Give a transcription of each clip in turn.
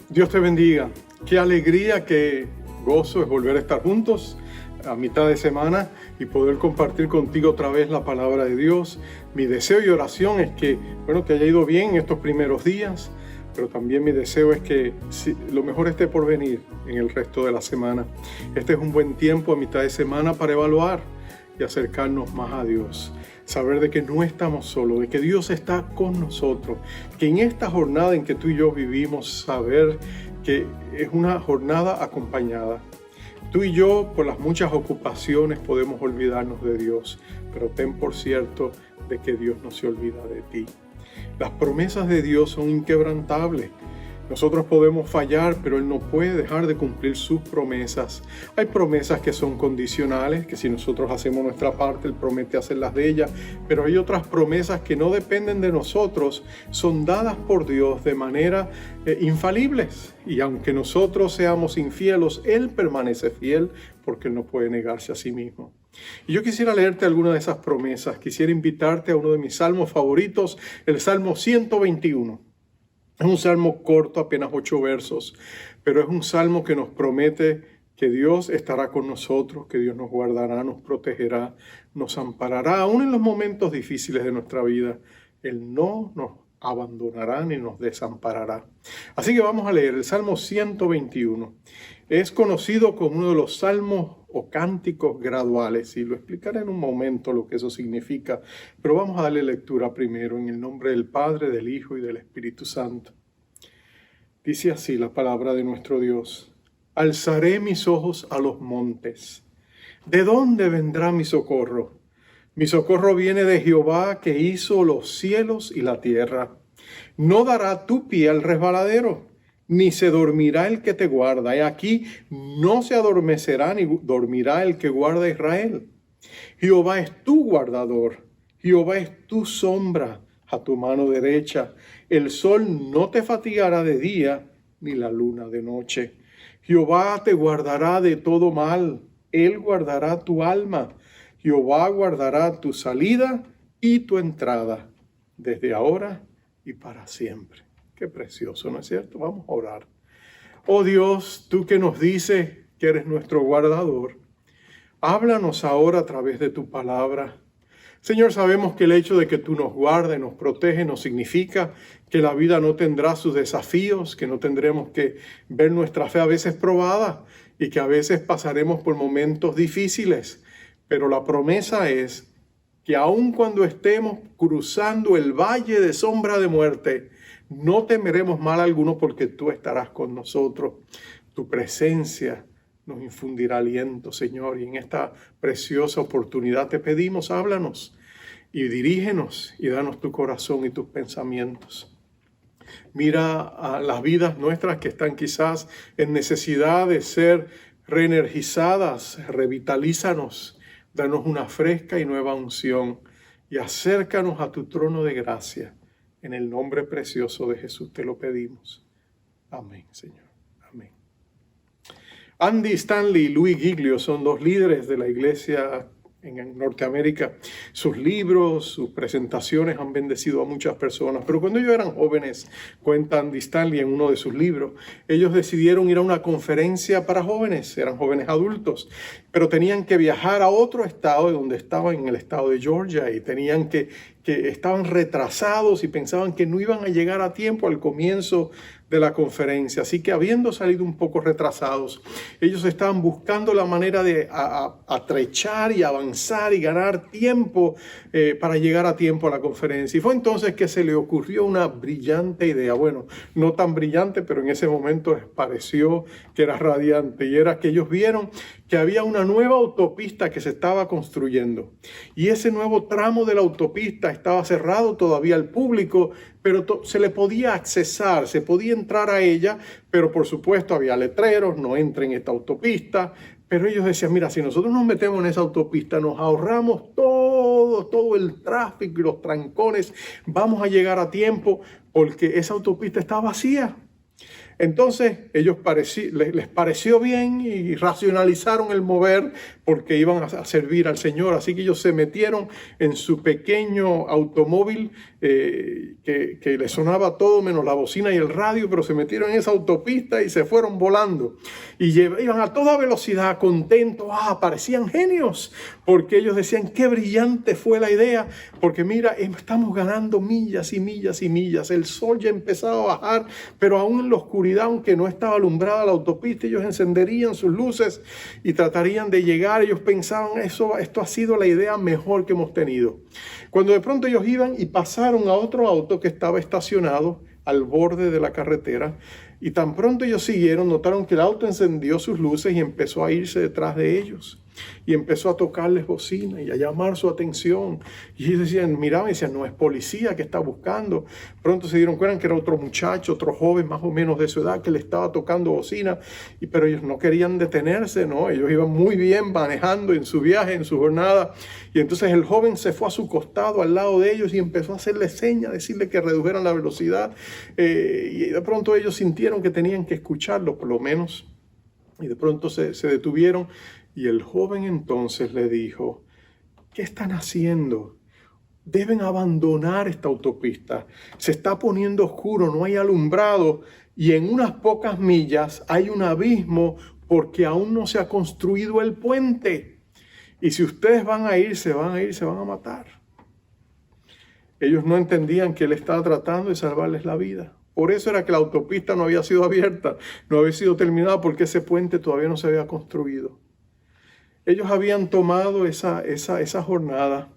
Dios te bendiga. Qué alegría, qué gozo es volver a estar juntos a mitad de semana y poder compartir contigo otra vez la palabra de Dios. Mi deseo y oración es que, te haya ido bien en estos primeros días, pero también mi deseo es que lo mejor esté por venir en el resto de la semana. Este es un buen tiempo a mitad de semana para evaluar y acercarnos más a Dios. Saber de que no estamos solos, de que Dios está con nosotros, que en esta jornada en que tú y yo vivimos, saber que es una jornada acompañada. Tú y yo, por las muchas ocupaciones, podemos olvidarnos de Dios, pero ten por cierto de que Dios no se olvida de ti. Las promesas de Dios son inquebrantables. Nosotros podemos fallar, pero Él no puede dejar de cumplir sus promesas. Hay promesas que son condicionales, que si nosotros hacemos nuestra parte, Él promete hacer las de ella. Pero hay otras promesas que no dependen de nosotros, son dadas por Dios de manera infalibles. Y aunque nosotros seamos infieles, Él permanece fiel porque Él no puede negarse a sí mismo. Y yo quisiera leerte alguna de esas promesas. Quisiera invitarte a uno de mis salmos favoritos, el Salmo 121. Es un salmo corto, apenas 8 versos, pero es un salmo que nos promete que Dios estará con nosotros, que Dios nos guardará, nos protegerá, nos amparará, aún en los momentos difíciles de nuestra vida. Él no nos abandonará ni nos desamparará. Así que vamos a leer el Salmo 121. Es conocido como uno de los salmos o cánticos graduales, y lo explicaré en un momento lo que eso significa, pero vamos a darle lectura primero en el nombre del Padre, del Hijo y del Espíritu Santo. Dice así la palabra de nuestro Dios: alzaré mis ojos a los montes. ¿De dónde vendrá mi socorro? Mi socorro viene de Jehová, que hizo los cielos y la tierra. No dará tu pie al resbaladero, ni se dormirá el que te guarda. He aquí, no se adormecerá ni dormirá el que guarda a Israel. Jehová es tu guardador, Jehová es tu sombra a tu mano derecha. El sol no te fatigará de día, ni la luna de noche. Jehová te guardará de todo mal, Él guardará tu alma. Jehová guardará tu salida y tu entrada, desde ahora y para siempre. Qué precioso, ¿no es cierto? Vamos a orar. Oh Dios, tú que nos dices que eres nuestro guardador, háblanos ahora a través de tu palabra. Señor, sabemos que el hecho de que tú nos guardes, nos proteges, no significa que la vida no tendrá sus desafíos, que no tendremos que ver nuestra fe a veces probada y que a veces pasaremos por momentos difíciles. Pero la promesa es que aun cuando estemos cruzando el valle de sombra de muerte, no temeremos mal alguno porque tú estarás con nosotros. Tu presencia nos infundirá aliento, Señor. Y en esta preciosa oportunidad te pedimos, háblanos y dirígenos y danos tu corazón y tus pensamientos. Mira a las vidas nuestras que están quizás en necesidad de ser reenergizadas. Revitalízanos, danos una fresca y nueva unción y acércanos a tu trono de gracia. En el nombre precioso de Jesús te lo pedimos. Amén, Señor. Amén. Andy Stanley y Louis Giglio son dos líderes de la iglesia en Norteamérica. Sus libros, sus presentaciones han bendecido a muchas personas. Pero cuando ellos eran jóvenes, cuenta Andy Stanley en uno de sus libros, ellos decidieron ir a una conferencia para jóvenes. Eran jóvenes adultos, pero tenían que viajar a otro estado, de donde estaban, en el estado de Georgia, y tenían que estaban retrasados y pensaban que no iban a llegar a tiempo al comienzo de la conferencia. Así que, habiendo salido un poco retrasados, ellos estaban buscando la manera de atrechar y avanzar y ganar tiempo para llegar a tiempo a la conferencia. Y fue entonces que se le ocurrió una brillante idea. Bueno, no tan brillante, pero en ese momento les pareció que era radiante. Y era que ellos vieron que había una nueva autopista que se estaba construyendo. Y ese nuevo tramo de la autopista estaba cerrado todavía al público, pero se le podía accesar, se podía entrar a ella, pero por supuesto había letreros: no entre en esta autopista. Pero ellos decían, mira, si nosotros nos metemos en esa autopista, nos ahorramos todo el tráfico y los trancones, vamos a llegar a tiempo porque esa autopista está vacía. Entonces ellos les pareció bien y racionalizaron el mover porque iban a servir al Señor. Así que ellos se metieron en su pequeño automóvil que le sonaba todo menos la bocina y el radio, pero se metieron en esa autopista y se fueron volando. Y iban a toda velocidad, contentos, parecían genios, porque ellos decían qué brillante fue la idea, porque mira, estamos ganando millas y millas y millas. El sol ya empezaba a bajar, pero aún en la oscuridad, aunque no estaba alumbrada la autopista, ellos encenderían sus luces y tratarían de llegar. Ellos pensaban, esto ha sido la idea mejor que hemos tenido. Cuando de pronto ellos iban y pasaron a otro auto que estaba estacionado al borde de la carretera, y tan pronto ellos siguieron, notaron que el auto encendió sus luces y empezó a irse detrás de ellos. Y empezó a tocarles bocina y a llamar su atención. Y ellos miraban y decían, no es policía que está buscando. Pronto se dieron cuenta que era otro muchacho, otro joven más o menos de su edad que le estaba tocando bocina. Pero ellos no querían detenerse, ¿no? Ellos iban muy bien manejando en su viaje, en su jornada. Y entonces el joven se fue a su costado, al lado de ellos, y empezó a hacerle señas, decirle que redujeran la velocidad. Y de pronto ellos sintieron que tenían que escucharlo, por lo menos. Y de pronto se detuvieron. Y el joven entonces le dijo, ¿qué están haciendo? Deben abandonar esta autopista. Se está poniendo oscuro, no hay alumbrado y en unas pocas millas hay un abismo porque aún no se ha construido el puente. Y si ustedes van a ir, se van a matar. Ellos no entendían que él estaba tratando de salvarles la vida. Por eso era que la autopista no había sido abierta, no había sido terminada, porque ese puente todavía no se había construido. Ellos habían tomado esa jornada,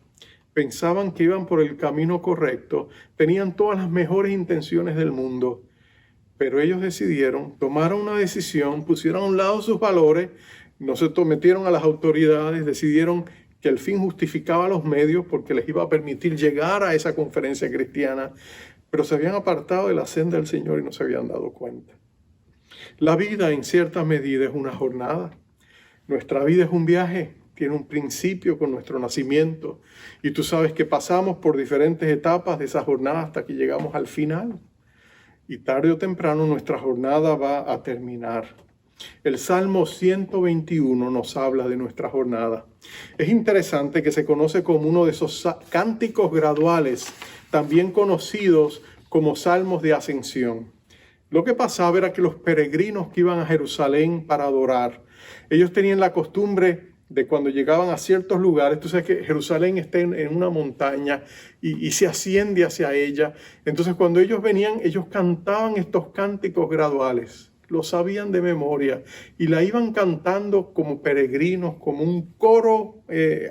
pensaban que iban por el camino correcto, tenían todas las mejores intenciones del mundo, pero ellos tomaron una decisión, pusieron a un lado sus valores, no se metieron a las autoridades, decidieron que el fin justificaba los medios porque les iba a permitir llegar a esa conferencia cristiana, pero se habían apartado de la senda del Señor y no se habían dado cuenta. La vida en cierta medida es una jornada. Nuestra vida es un viaje, tiene un principio con nuestro nacimiento y tú sabes que pasamos por diferentes etapas de esa jornada hasta que llegamos al final y tarde o temprano nuestra jornada va a terminar. El Salmo 121 nos habla de nuestra jornada. Es interesante que se conoce como uno de esos cánticos graduales, también conocidos como salmos de ascensión. Lo que pasaba era que los peregrinos que iban a Jerusalén para adorar, ellos tenían la costumbre de cuando llegaban a ciertos lugares, tú sabes que Jerusalén está en una montaña y se asciende hacia ella. Entonces cuando ellos venían, ellos cantaban estos cánticos graduales, los sabían de memoria y la iban cantando como peregrinos, como un coro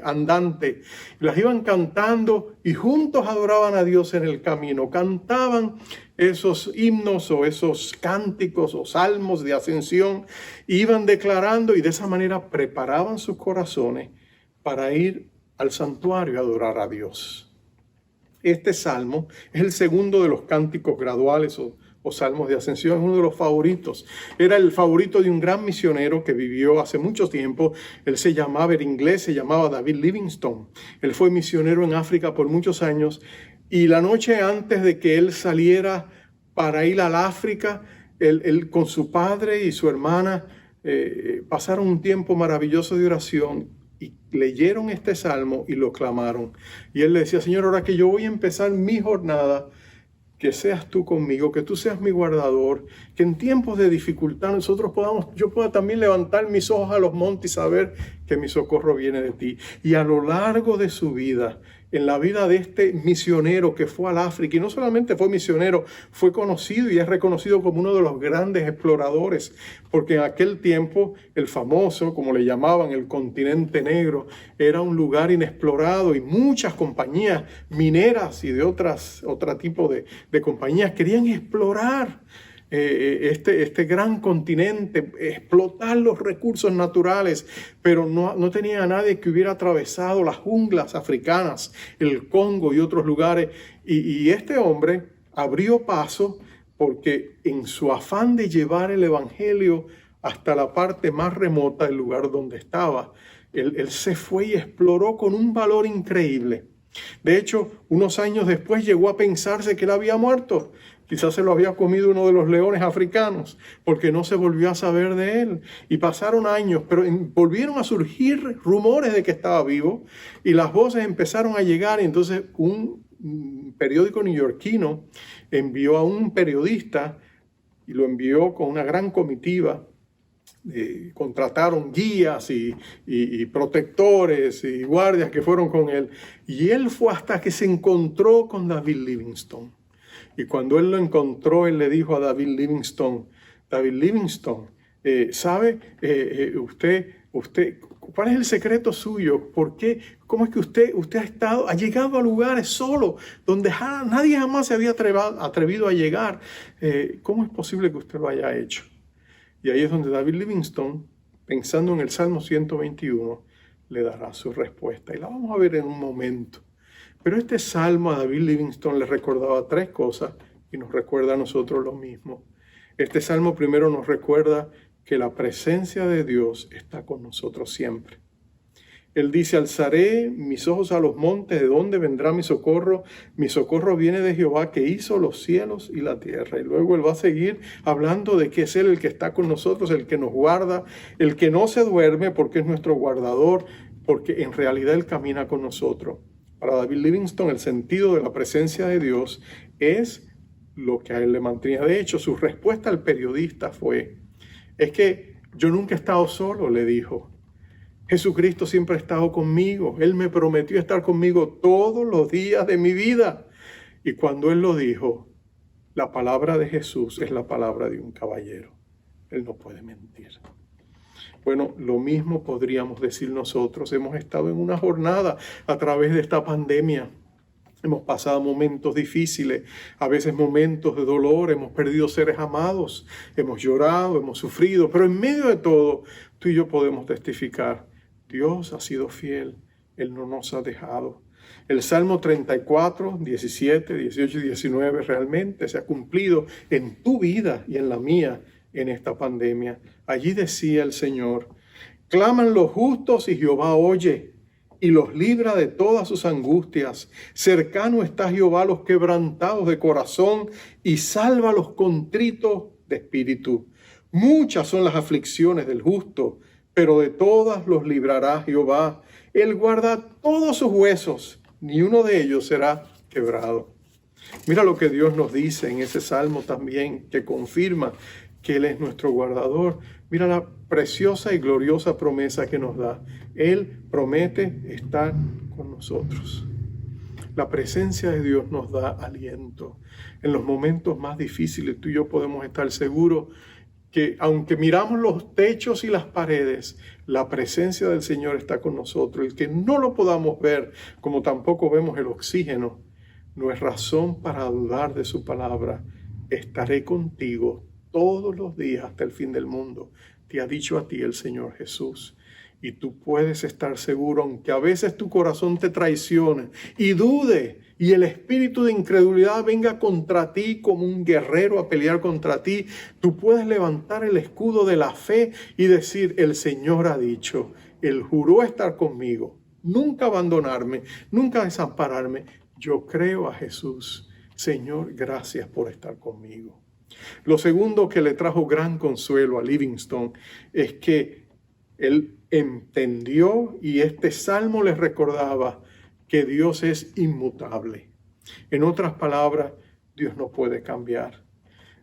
andante. Las iban cantando y juntos adoraban a Dios en el camino, cantaban esos himnos o esos cánticos o salmos de ascensión, iban declarando y de esa manera preparaban sus corazones para ir al santuario a adorar a Dios. Este salmo es el segundo de los cánticos graduales o salmos de ascensión, es uno de los favoritos. Era el favorito de un gran misionero que vivió hace mucho tiempo. Él era inglés, se llamaba David Livingstone. Él fue misionero en África por muchos años. Y la noche antes de que él saliera para ir al África, él con su padre y su hermana pasaron un tiempo maravilloso de oración y leyeron este salmo y lo clamaron. Y él le decía, Señor, ahora que yo voy a empezar mi jornada, que seas tú conmigo, que tú seas mi guardador, que en tiempos de dificultad yo pueda también levantar mis ojos a los montes y saber que mi socorro viene de ti. Y a lo largo de su vida, en la vida de este misionero que fue al África, y no solamente fue misionero, fue conocido y es reconocido como uno de los grandes exploradores, porque en aquel tiempo el famoso, como le llamaban, el continente negro, era un lugar inexplorado y muchas compañías mineras y de otro tipo de compañías querían explorar este gran continente, explotar los recursos naturales, pero no tenía a nadie que hubiera atravesado las junglas africanas, el Congo y otros lugares. Y este hombre abrió paso porque en su afán de llevar el evangelio hasta la parte más remota del lugar donde estaba, él se fue y exploró con un valor increíble. De hecho, unos años después llegó a pensarse que él había muerto, Quizás se lo había comido uno de los leones africanos, porque no se volvió a saber de él. Y pasaron años, pero volvieron a surgir rumores de que estaba vivo, y las voces empezaron a llegar. Y entonces un periódico neoyorquino envió a un periodista, y lo envió con una gran comitiva. Contrataron guías y protectores y guardias que fueron con él. Y él fue hasta que se encontró con David Livingstone. Y cuando él lo encontró, él le dijo a David Livingstone, ¿sabe usted, cuál es el secreto suyo? ¿Por qué? ¿Cómo es que usted ha llegado a lugares solo, donde nadie jamás se había atrevido a llegar? ¿Cómo es posible que usted lo haya hecho? Y ahí es donde David Livingstone, pensando en el Salmo 121, le dará su respuesta. Y la vamos a ver en un momento. Pero este salmo a David Livingstone le recordaba tres cosas y nos recuerda a nosotros lo mismo. Este salmo primero nos recuerda que la presencia de Dios está con nosotros siempre. Él dice, alzaré mis ojos a los montes, ¿de dónde vendrá mi socorro? Mi socorro viene de Jehová, que hizo los cielos y la tierra. Y luego él va a seguir hablando de que es él el que está con nosotros, el que nos guarda, el que no se duerme porque es nuestro guardador, porque en realidad él camina con nosotros. Para David Livingstone, el sentido de la presencia de Dios es lo que a él le mantenía. De hecho, su respuesta al periodista fue, es que yo nunca he estado solo, le dijo. Jesucristo siempre ha estado conmigo. Él me prometió estar conmigo todos los días de mi vida. Y cuando él lo dijo, la palabra de Jesús es la palabra de un caballero. Él no puede mentir. Bueno, lo mismo podríamos decir nosotros. Hemos estado en una jornada a través de esta pandemia. Hemos pasado momentos difíciles, a veces momentos de dolor, hemos perdido seres amados, hemos llorado, hemos sufrido, pero en medio de todo, tú y yo podemos testificar. Dios ha sido fiel, Él no nos ha dejado. El Salmo 34, 17, 18 y 19 realmente se ha cumplido en tu vida y en la mía en esta pandemia. Allí decía el Señor, claman los justos y Jehová oye y los libra de todas sus angustias. Cercano está Jehová a los quebrantados de corazón y salva a los contritos de espíritu. Muchas son las aflicciones del justo, pero de todas los librará Jehová. Él guarda todos sus huesos, ni uno de ellos será quebrado. Mira lo que Dios nos dice en ese salmo también, que confirma que Él es nuestro guardador. Mira la preciosa y gloriosa promesa que nos da. Él promete estar con nosotros. La presencia de Dios nos da aliento. En los momentos más difíciles, tú y yo podemos estar seguros que aunque miramos los techos y las paredes, la presencia del Señor está con nosotros. El que no lo podamos ver, como tampoco vemos el oxígeno, no es razón para dudar de su palabra. Estaré contigo todos los días hasta el fin del mundo. Te ha dicho a ti el Señor Jesús. Y tú puedes estar seguro, aunque a veces tu corazón te traicione y dude, y el espíritu de incredulidad venga contra ti como un guerrero a pelear contra ti, tú puedes levantar el escudo de la fe y decir, el Señor ha dicho, Él juró estar conmigo, nunca abandonarme, nunca desampararme. Yo creo a Jesús. Señor, gracias por estar conmigo. Lo segundo que le trajo gran consuelo a Livingstone es que él entendió, y este salmo les recordaba, que Dios es inmutable. En otras palabras, Dios no puede cambiar.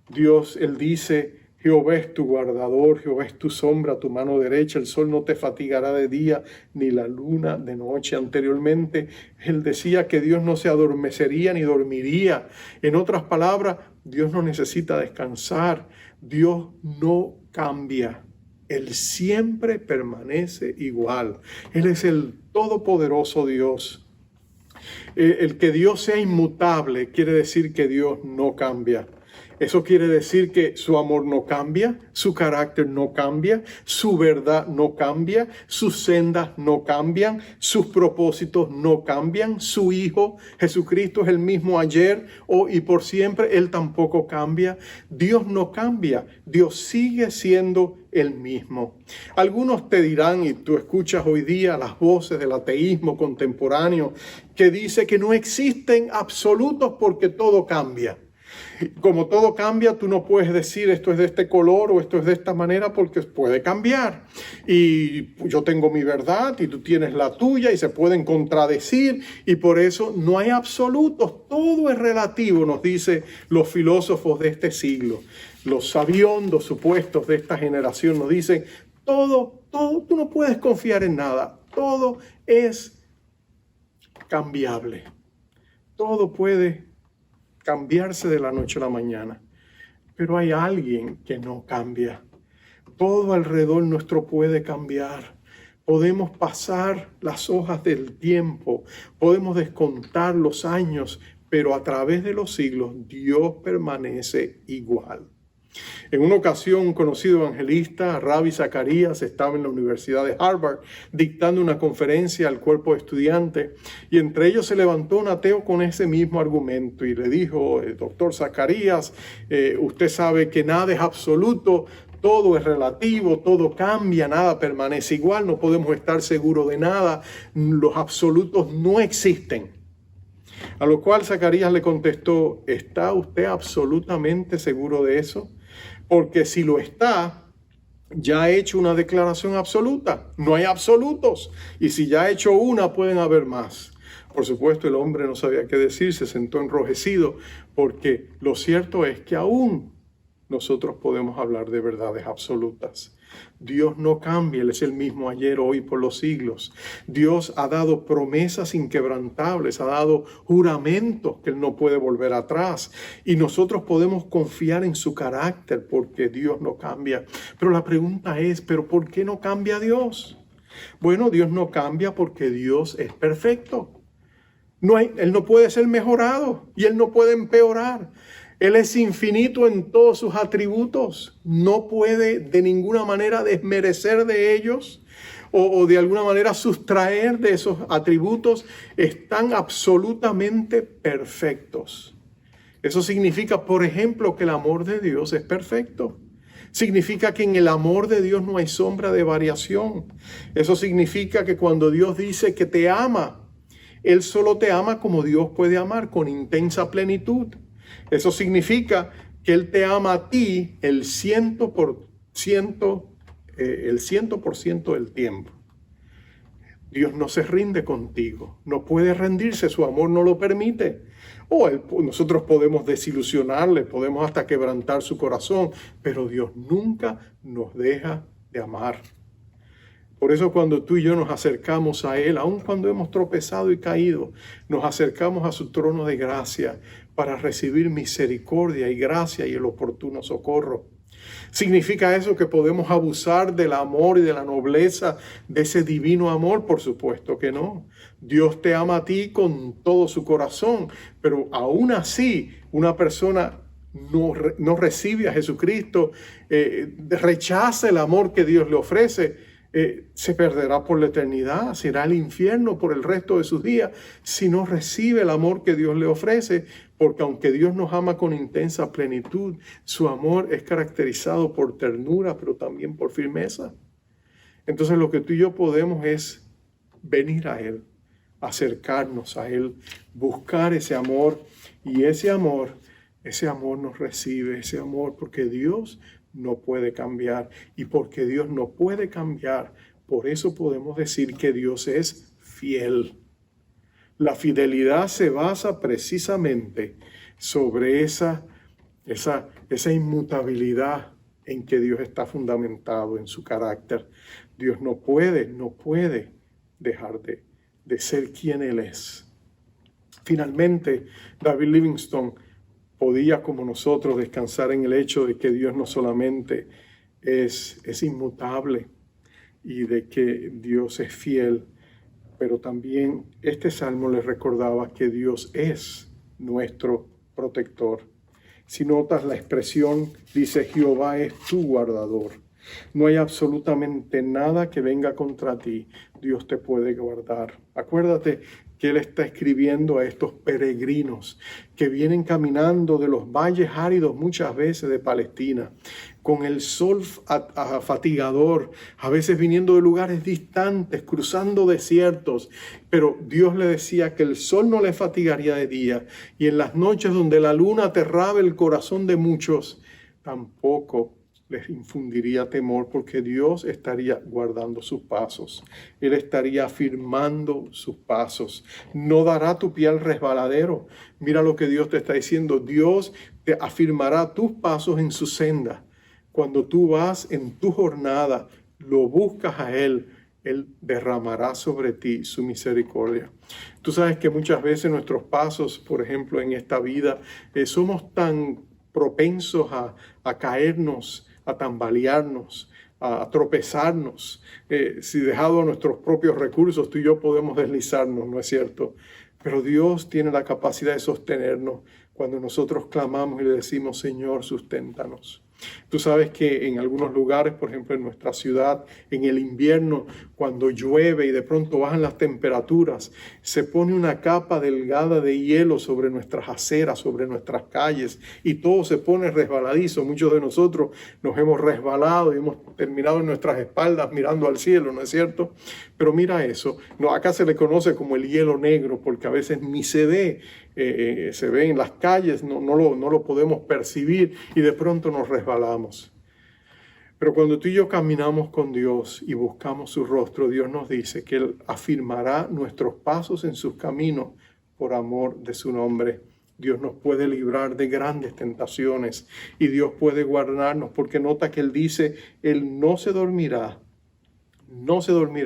Dios, Él dice, Jehová es tu guardador, Jehová es tu sombra, tu mano derecha, el sol no te fatigará de día, ni la luna de noche. Anteriormente, Él decía que Dios no se adormecería ni dormiría. En otras palabras, Dios no necesita descansar. Dios no cambia. Él siempre permanece igual. Él es el todopoderoso Dios. El que Dios sea inmutable quiere decir que Dios no cambia. Eso quiere decir que su amor no cambia, su carácter no cambia, su verdad no cambia, sus sendas no cambian, sus propósitos no cambian. Su Hijo Jesucristo es el mismo ayer, hoy y por siempre. Él tampoco cambia. Dios no cambia. Dios sigue siendo el mismo. Algunos te dirán, y tú escuchas hoy día las voces del ateísmo contemporáneo, que dice que no existen absolutos porque todo cambia. Como todo cambia, tú no puedes decir esto es de este color o esto es de esta manera porque puede cambiar. Y yo tengo mi verdad y tú tienes la tuya y se pueden contradecir y por eso no hay absolutos. Todo es relativo, nos dicen los filósofos de este siglo. Los sabiondos supuestos de esta generación nos dicen todo, tú no puedes confiar en nada. Todo es cambiable. Todo puede cambiarse de la noche a la mañana. Pero hay alguien que no cambia. Todo alrededor nuestro puede cambiar. Podemos pasar las hojas del tiempo, podemos descontar los años, pero a través de los siglos Dios permanece igual. En una ocasión, un conocido evangelista, Rabbi Zacarías, estaba en la Universidad de Harvard dictando una conferencia al cuerpo de estudiantes y entre ellos se levantó un ateo con ese mismo argumento y le dijo, doctor Zacarías, usted sabe que nada es absoluto, todo es relativo, todo cambia, nada permanece igual, no podemos estar seguros de nada, los absolutos no existen. A lo cual Zacarías le contestó, ¿está usted absolutamente seguro de eso? Porque si lo está, ya ha hecho una declaración absoluta. No hay absolutos. Y si ya ha hecho una, pueden haber más. Por supuesto, el hombre no sabía qué decir, se sentó enrojecido, porque lo cierto es que aún nosotros podemos hablar de verdades absolutas. Dios no cambia, Él es el mismo ayer, hoy, por los siglos. Dios ha dado promesas inquebrantables, ha dado juramentos que Él no puede volver atrás. Y nosotros podemos confiar en su carácter porque Dios no cambia. Pero la pregunta es, ¿pero por qué no cambia Dios? Bueno, Dios no cambia porque Dios es perfecto. Él no puede ser mejorado y Él no puede empeorar. Él es infinito en todos sus atributos. No puede de ninguna manera desmerecer de ellos o de alguna manera sustraer de esos atributos. Están absolutamente perfectos. Eso significa, por ejemplo, que el amor de Dios es perfecto. Significa que en el amor de Dios no hay sombra de variación. Eso significa que cuando Dios dice que te ama, Él solo te ama como Dios puede amar, con intensa plenitud. Eso significa que Él te ama a ti el 100% del tiempo. Dios no se rinde contigo, no puede rendirse, su amor no lo permite. Nosotros podemos desilusionarle, podemos hasta quebrantar su corazón, pero Dios nunca nos deja de amar. Por eso cuando tú y yo nos acercamos a Él, aun cuando hemos tropezado y caído, nos acercamos a su trono de gracia para recibir misericordia y gracia y el oportuno socorro. ¿Significa eso que podemos abusar del amor y de la nobleza de ese divino amor? Por supuesto que no. Dios te ama a ti con todo su corazón, pero aún así una persona no recibe a Jesucristo, rechaza el amor que Dios le ofrece, se perderá por la eternidad, se irá al infierno por el resto de sus días si no recibe el amor que Dios le ofrece, porque aunque Dios nos ama con intensa plenitud, su amor es caracterizado por ternura, pero también por firmeza. Entonces lo que tú y yo podemos es venir a Él, acercarnos a Él, buscar ese amor, y ese amor nos recibe, ese amor, porque Dios no puede cambiar, y porque Dios no puede cambiar, por eso podemos decir que Dios es fiel. La fidelidad se basa precisamente sobre esa inmutabilidad en que Dios está fundamentado en su carácter. Dios no puede dejar de ser quien Él es. Finalmente, David Livingstone podía, como nosotros, descansar en el hecho de que Dios no solamente es inmutable y de que Dios es fiel, pero también este salmo les recordaba que Dios es nuestro protector. Si notas la expresión, dice Jehová es tu guardador. No hay absolutamente nada que venga contra ti. Dios te puede guardar. Acuérdate que Él está escribiendo a estos peregrinos que vienen caminando de los valles áridos muchas veces de Palestina. con el sol fatigador, a veces viniendo de lugares distantes, cruzando desiertos. Pero Dios le decía que el sol no le fatigaría de día, y en las noches donde la luna aterraba el corazón de muchos, tampoco les infundiría temor, porque Dios estaría guardando sus pasos. Él estaría afirmando sus pasos. No dará tu pie al resbaladero. Mira lo que Dios te está diciendo. Dios te afirmará tus pasos en su senda. Cuando tú vas en tu jornada, lo buscas a Él derramará sobre ti su misericordia. Tú sabes que muchas veces nuestros pasos, por ejemplo, en esta vida, somos tan propensos a caernos, a tambalearnos, a tropezarnos. Si dejado a nuestros propios recursos, tú y yo podemos deslizarnos, ¿no es cierto? Pero Dios tiene la capacidad de sostenernos cuando nosotros clamamos y le decimos, Señor, susténtanos. Tú sabes que en algunos lugares, por ejemplo en nuestra ciudad, en el invierno, cuando llueve y de pronto bajan las temperaturas, se pone una capa delgada de hielo sobre nuestras aceras, sobre nuestras calles, y todo se pone resbaladizo. Muchos de nosotros nos hemos resbalado y hemos terminado en nuestras espaldas mirando al cielo, ¿no es cierto? Pero mira eso, no, acá se le conoce como el hielo negro, porque a veces ni se ve. Se ve en las calles, no lo podemos percibir y de pronto nos resbalamos. Pero cuando tú y yo caminamos con Dios y buscamos su rostro, Dios nos dice que Él afirmará nuestros pasos en sus caminos por amor de su nombre. Dios nos puede librar de grandes tentaciones y Dios puede guardarnos, porque nota que Él dice, Él no se dormirá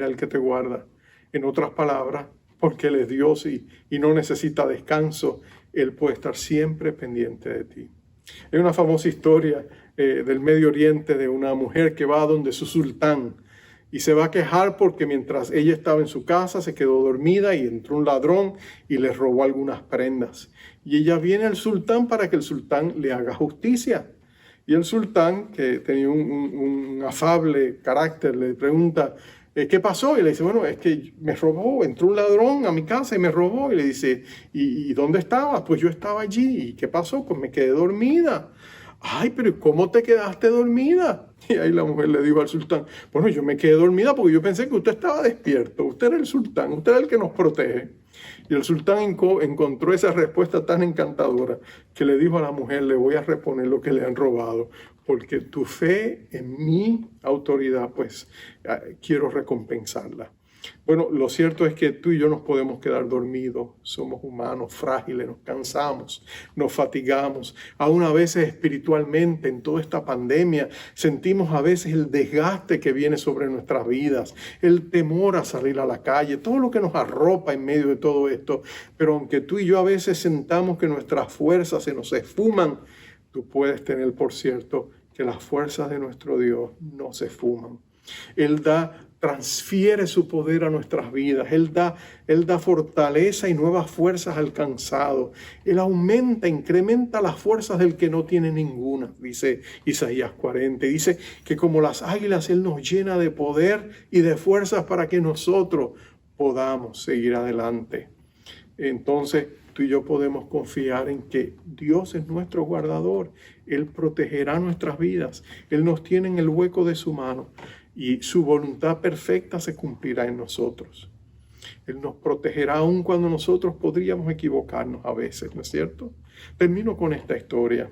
el que te guarda. En otras palabras, porque Él es Dios y no necesita descanso, Él puede estar siempre pendiente de ti. Hay una famosa historia del Medio Oriente de una mujer que va donde su sultán y se va a quejar porque mientras ella estaba en su casa se quedó dormida y entró un ladrón y le robó algunas prendas. Y ella viene al sultán para que el sultán le haga justicia. Y el sultán, que tenía un afable carácter, le pregunta, ¿qué pasó? Y le dice, bueno, es que me robó, entró un ladrón a mi casa y me robó. Y le dice, ¿y dónde estabas? Pues yo estaba allí. ¿Y qué pasó? Pues me quedé dormida. Ay, pero ¿cómo te quedaste dormida? Y ahí la mujer le dijo al sultán, bueno, yo me quedé dormida porque yo pensé que usted estaba despierto. Usted era el sultán, usted era el que nos protege. Y el sultán encontró esa respuesta tan encantadora que le dijo a la mujer, le voy a reponer lo que le han robado, porque tu fe en mi autoridad, pues quiero recompensarla. Bueno, lo cierto es que tú y yo nos podemos quedar dormidos, somos humanos, frágiles, nos cansamos, nos fatigamos, aún a veces espiritualmente en toda esta pandemia sentimos a veces el desgaste que viene sobre nuestras vidas, el temor a salir a la calle, todo lo que nos arropa en medio de todo esto, pero aunque tú y yo a veces sentamos que nuestras fuerzas se nos esfuman, tú puedes tener por cierto que las fuerzas de nuestro Dios no se esfuman. Él transfiere su poder a nuestras vidas. Él da fortaleza y nuevas fuerzas al cansado. Él incrementa las fuerzas del que no tiene ninguna, dice Isaías 40. Y dice que como las águilas, Él nos llena de poder y de fuerzas para que nosotros podamos seguir adelante. Entonces, tú y yo podemos confiar en que Dios es nuestro guardador. Él protegerá nuestras vidas. Él nos tiene en el hueco de su mano. Y su voluntad perfecta se cumplirá en nosotros. Él nos protegerá aun cuando nosotros podríamos equivocarnos a veces, ¿no es cierto? Termino con esta historia.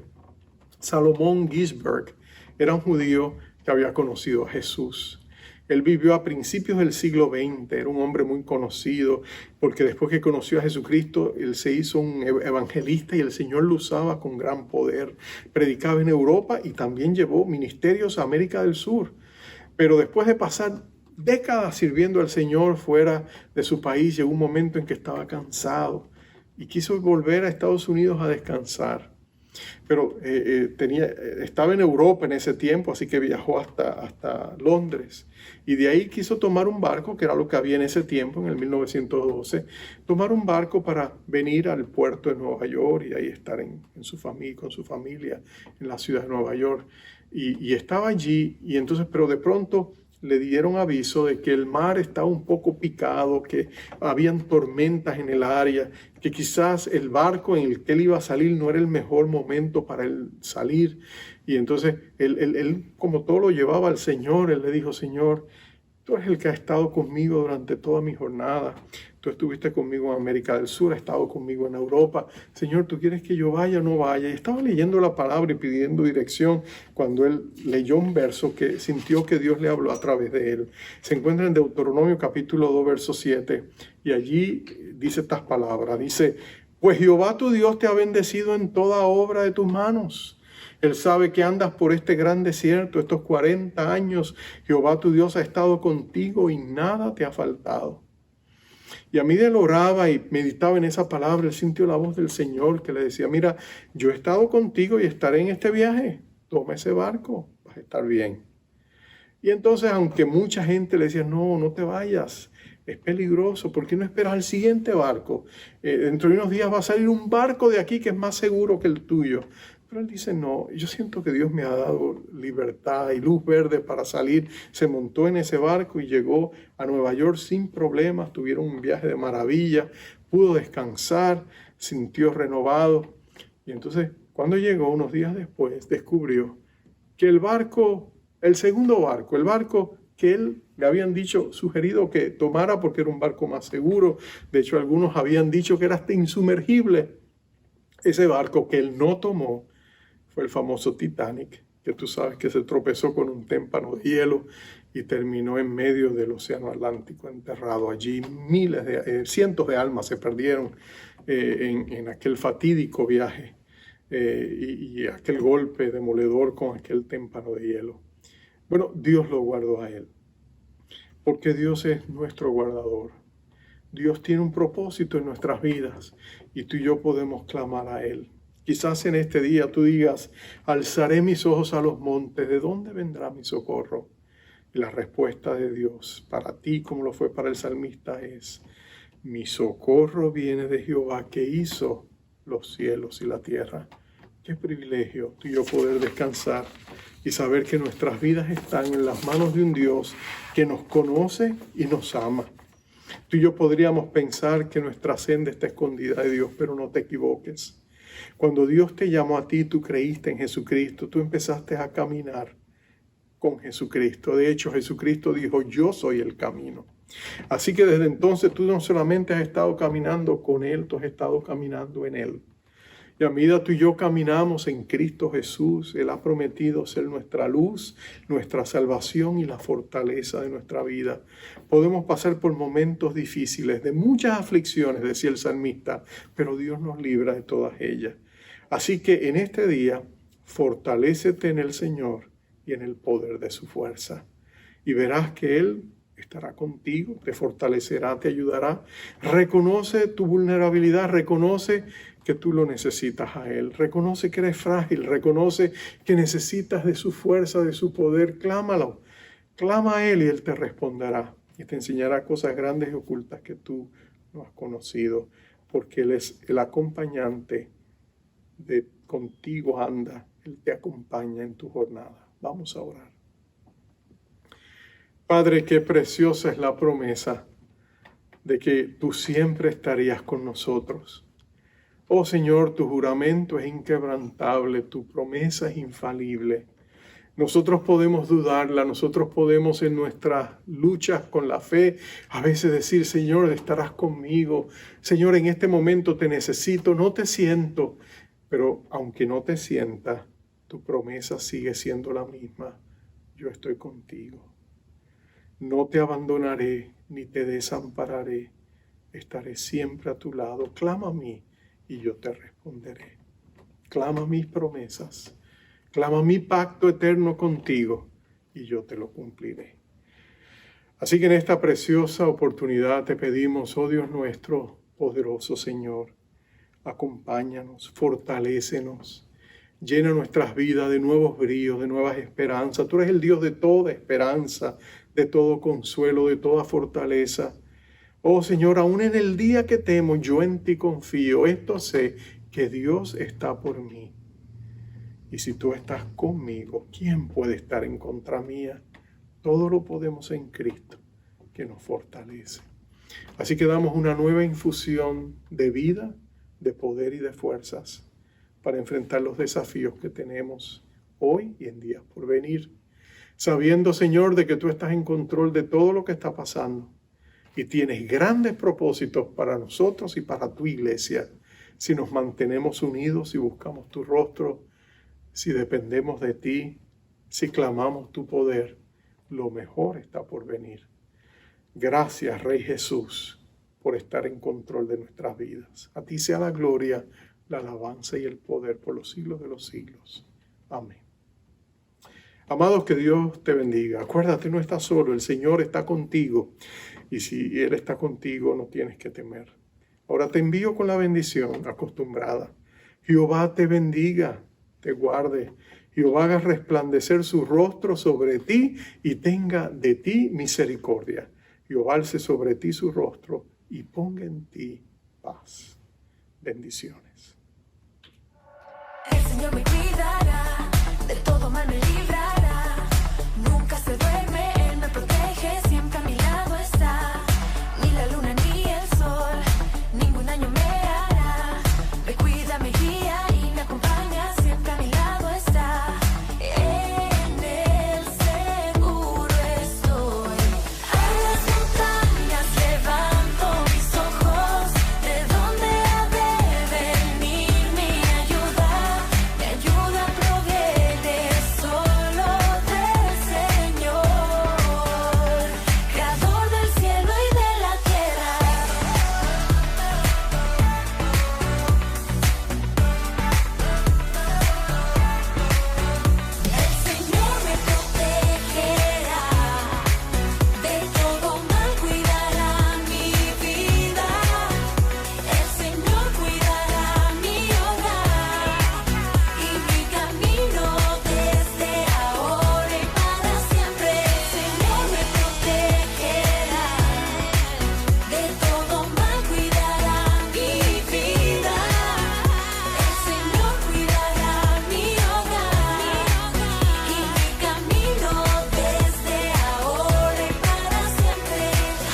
Salomón Gisberg era un judío que había conocido a Jesús. Él vivió a principios del siglo XX, era un hombre muy conocido, porque después que conoció a Jesucristo, él se hizo un evangelista y el Señor lo usaba con gran poder. Predicaba en Europa y también llevó ministerios a América del Sur. Pero después de pasar décadas sirviendo al Señor fuera de su país, llegó un momento en que estaba cansado y quiso volver a Estados Unidos a descansar. Pero estaba en Europa en ese tiempo, así que viajó hasta Londres. Y de ahí quiso tomar un barco, que era lo que había en ese tiempo, en el 1912, tomar un barco para venir al puerto de Nueva York y ahí estar con su familia en la ciudad de Nueva York. Y estaba allí, y entonces, pero de pronto le dieron aviso de que el mar estaba un poco picado, que habían tormentas en el área, que quizás el barco en el que él iba a salir no era el mejor momento para él salir. Y entonces él, como todo lo llevaba al Señor, él le dijo, Señor, tú eres el que ha estado conmigo durante toda mi jornada. Tú estuviste conmigo en América del Sur, has estado conmigo en Europa. Señor, ¿tú quieres que yo vaya o no vaya? Y estaba leyendo la palabra y pidiendo dirección cuando él leyó un verso que sintió que Dios le habló a través de él. Se encuentra en Deuteronomio capítulo 2, verso 7. Y allí dice estas palabras. Dice, pues Jehová tu Dios te ha bendecido en toda obra de tus manos. Él sabe que andas por este gran desierto, estos 40 años. Jehová tu Dios ha estado contigo y nada te ha faltado. Y a mí él oraba y meditaba en esa palabra, él sintió la voz del Señor que le decía, mira, yo he estado contigo y estaré en este viaje. Toma ese barco, vas a estar bien. Y entonces, aunque mucha gente le decía, no, no te vayas, es peligroso, ¿por qué no esperas al siguiente barco? Dentro de unos días va a salir un barco de aquí que es más seguro que el tuyo. Pero él dice, no, yo siento que Dios me ha dado libertad y luz verde para salir. Se montó en ese barco y llegó a Nueva York sin problemas. Tuvieron un viaje de maravilla, pudo descansar, sintió renovado. Y entonces, cuando llegó unos días después, descubrió que el barco, el segundo barco, el barco que él le habían dicho, sugerido que tomara porque era un barco más seguro. De hecho, algunos habían dicho que era hasta insumergible. Ese barco que él no tomó fue el famoso Titanic, que tú sabes que se tropezó con un témpano de hielo y terminó en medio del océano Atlántico, enterrado allí. Cientos de almas se perdieron en aquel fatídico viaje y aquel golpe demoledor con aquel témpano de hielo. Bueno, Dios lo guardó a él, porque Dios es nuestro guardador. Dios tiene un propósito en nuestras vidas y tú y yo podemos clamar a Él. Quizás en este día tú digas, alzaré mis ojos a los montes, ¿de dónde vendrá mi socorro? Y la respuesta de Dios para ti, como lo fue para el salmista, es, mi socorro viene de Jehová que hizo los cielos y la tierra. Qué privilegio tú y yo poder descansar y saber que nuestras vidas están en las manos de un Dios que nos conoce y nos ama. Tú y yo podríamos pensar que nuestra senda está escondida de Dios, pero no te equivoques. Cuando Dios te llamó a ti, tú creíste en Jesucristo, tú empezaste a caminar con Jesucristo. De hecho, Jesucristo dijo, yo soy el camino. Así que desde entonces tú no solamente has estado caminando con Él, tú has estado caminando en Él. Y a medida tú y yo caminamos en Cristo Jesús, Él ha prometido ser nuestra luz, nuestra salvación y la fortaleza de nuestra vida. Podemos pasar por momentos difíciles, de muchas aflicciones, decía el salmista, pero Dios nos libra de todas ellas. Así que en este día, fortalécete en el Señor y en el poder de su fuerza. Y verás que Él estará contigo, te fortalecerá, te ayudará. Reconoce tu vulnerabilidad, reconoce que tú lo necesitas a Él. Reconoce que eres frágil, reconoce que necesitas de su fuerza, de su poder. Clámalo, clama a Él y Él te responderá y te enseñará cosas grandes y ocultas que tú no has conocido, porque Él es el acompañante de contigo anda, Él te acompaña en tu jornada. Vamos a orar. Padre, qué preciosa es la promesa de que tú siempre estarías con nosotros. Oh Señor, tu juramento es inquebrantable, tu promesa es infalible. Nosotros podemos dudarla, nosotros podemos en nuestras luchas con la fe a veces decir, Señor, estarás conmigo. Señor, en este momento te necesito, no te siento. Pero aunque no te sienta, tu promesa sigue siendo la misma. Yo estoy contigo. No te abandonaré ni te desampararé. Estaré siempre a tu lado. Clama a mí y yo te responderé. Clama mis promesas. Clama mi pacto eterno contigo y yo te lo cumpliré. Así que en esta preciosa oportunidad te pedimos, oh Dios nuestro, poderoso Señor, acompáñanos, fortalécenos. Llena nuestras vidas de nuevos bríos, de nuevas esperanzas. Tú eres el Dios de toda esperanza, de todo consuelo, de toda fortaleza. Oh Señor, aún en el día que temo, yo en ti confío. Esto sé, que Dios está por mí. Y si tú estás conmigo, ¿quién puede estar en contra mía? Todo lo podemos en Cristo, que nos fortalece. Así que damos una nueva infusión de vida, de poder y de fuerzas para enfrentar los desafíos que tenemos hoy y en días por venir. Sabiendo, Señor, de que tú estás en control de todo lo que está pasando y tienes grandes propósitos para nosotros y para tu iglesia. Si nos mantenemos unidos, si buscamos tu rostro, si dependemos de ti, si clamamos tu poder, lo mejor está por venir. Gracias, Rey Jesús, por estar en control de nuestras vidas. A ti sea la gloria, la alabanza y el poder por los siglos de los siglos. Amén. Amados, que Dios te bendiga. Acuérdate, no estás solo, el Señor está contigo. Y si Él está contigo, no tienes que temer. Ahora te envío con la bendición acostumbrada. Jehová te bendiga, te guarde. Jehová haga resplandecer su rostro sobre ti y tenga de ti misericordia. Jehová alce sobre ti su rostro y ponga en ti paz. Bendiciones. El Señor me cuidará, de todo mal me librará. Nunca se duerme, Él me protege, siempre a mi lado está. Ni la luna ni el sol, ningún daño me hará. Me cuida, me guía y me acompaña, siempre a mi lado está. En Él seguro estoy. A las montañas levanto mis ojos, ¿de dónde ha de venir mi ayuda? Mi ayuda proviene solo del Señor, Creador del cielo y de la tierra. El Señor me protegerá, de todo mal cuidará mi vida. El Señor cuidará mi hogar y mi camino desde ahora y para siempre. El Señor me protegerá, de todo mal cuidará mi vida. El Señor cuidará mi hogar y mi camino desde ahora y para siempre.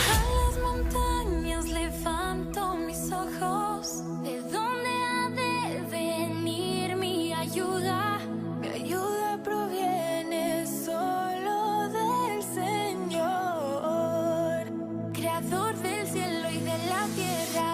A las montañas levanto mis ojos, ¿de dónde ha de venir mi ayuda? Mi ayuda proviene solo del Señor, Creador del cielo y de la tierra.